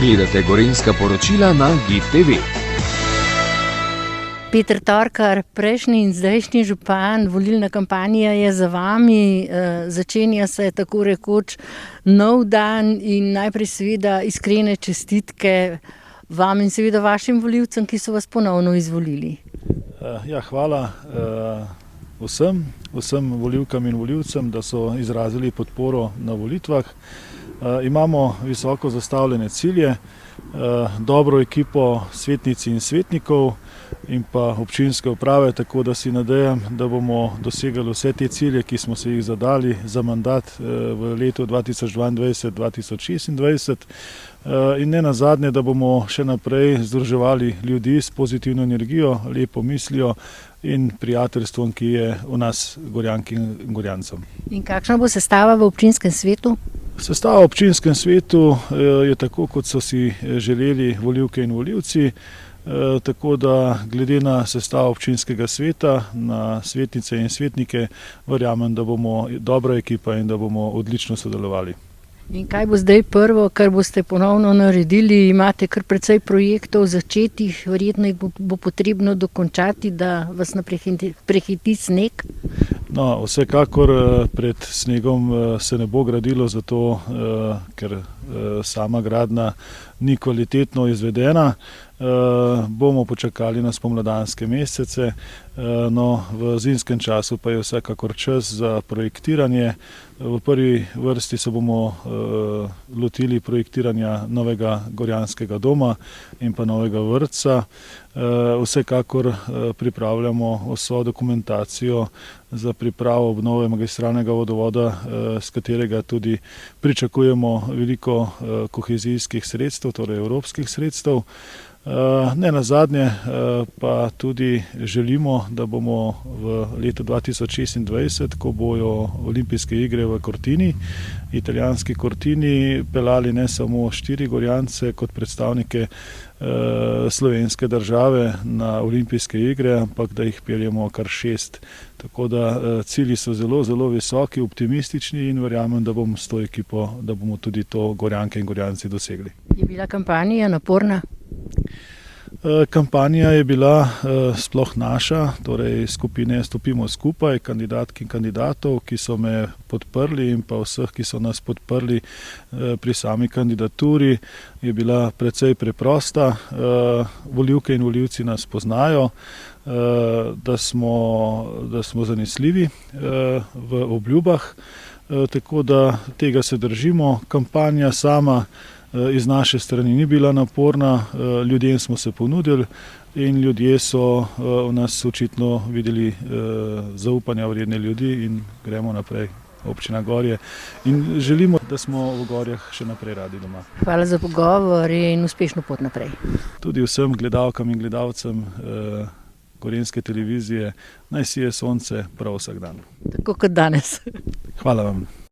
Gledate Gorenjska poročila na GIF TV. Peter Torkar, prejšnji in zdajšnji župan, volilna kampanja je za vami, začenja se tako rekoč nov dan in najprej seveda iskrene čestitke vam in seveda vašim volivcem, ki so vas ponovno izvolili. Hvala vsem volivkam in volivcem, da so izrazili podporo na volitvah. Imamo visoko zastavljene cilje, dobro ekipo svetnic in svetnikov in pa občinske uprave, tako da si nadejam, da bomo dosegali vse te cilje, ki smo se jih zadali za mandat v letu 2022-2026 in ne nazadnje, da bomo še naprej združevali ljudi s pozitivno energijo, lepo mislijo in prijateljstvom, ki je v nas Gorjanki in Gorjancem. In kakšna bo sestava v občinskem svetu? Sestava v občinskem svetu je tako, kot so si želeli volivke in volivci, tako da glede na sestavo občinskega sveta, na svetnice in svetnike, verjamem, da bomo dobra ekipa in da bomo odlično sodelovali. In kaj bo zdaj prvo, kar boste ponovno naredili? Imate kar precej projektov začetih, verjetno jih bo potrebno dokončati, da vas ne prehiti sneg? No, vsekakor pred snegom se ne bo gradilo, zato ker sama gradnja ni kvalitetno izvedena. Bomo počakali na spomladanske mesece, no, v zimskem času pa je vsekakor čas za projektiranje. V prvi vrsti se bomo lotili projektiranja novega gorjanskega doma in pa novega vrtca. Vsekakor pripravljamo vso dokumentacijo za pripravo obnove magistralnega vodovoda, s katerega tudi pričakujemo veliko kohezijskih sredstev, torej evropskih sredstev. Ne nazadnje pa tudi želimo, da bomo v letu 2026, ko bojo olimpijske igre v Cortini, italijanski Cortini, peljali ne samo 4 Gorjance kot predstavnike slovenske države na olimpijske igre, ampak da jih peljemo kar 6. Tako da cilji so zelo, zelo visoki, optimistični in verjamem, da bomo s to ekipo, da bomo tudi to Gorjanke in Gorjanci dosegli. Je bila kampanja naporna? Kampanja je bila sploh naša, torej skupine Stopimo skupaj, kandidatk in kandidatov, ki so me podprli in pa vseh, ki so nas podprli pri sami kandidaturi, je bila precej preprosta. Volivke in volivci nas poznajo, da smo zanesljivi v obljubah, tako da tega se držimo. Kampanja sama iz naše strani ni bila naporna, ljudem smo se ponudili in ljudje so v nas očitno videli zaupanja vredne ljudi in gremo naprej. Občina Gorje in želimo, da smo v Gorjah še naprej radi doma. Hvala za pogovor in uspešno pot naprej. Tudi vsem gledalkam in gledalcem Gorenjske televizije naj sije sonce prav vsak dan. Tako kot danes. Hvala vam.